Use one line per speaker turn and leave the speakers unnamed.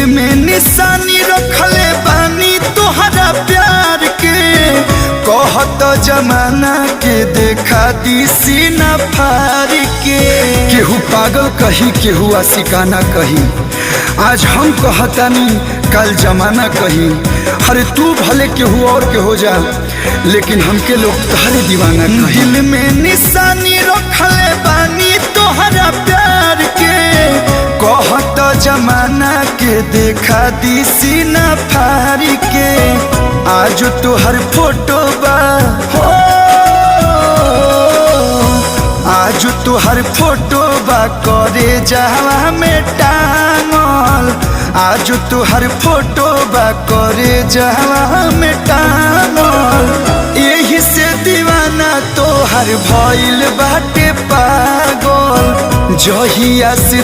दिल में निशानी रखले बानी तोहरा प्यार के। कहत जमाना के देखा दी सीना फाड़ के। केहू पागल कही केहू आशिकाना कही, आज हम कहतानी कल जमाना कही। अरे तू भले केहू और के हो जा, लेकिन हमके लोग तहरे दीवाना कही। दिल में निशानी रखले बानी तोहरा प्यार के। कहत जमाना के देखा दी सीना फाड़ के। आज तोहर फोटो बा हो, आज तोहर फोटो बा करे जावा में टांगल। आज तोहर फोटो बा करे जावा में टांगल। यही से दीवाना तोहर भइल बाटे पागल। जहिया से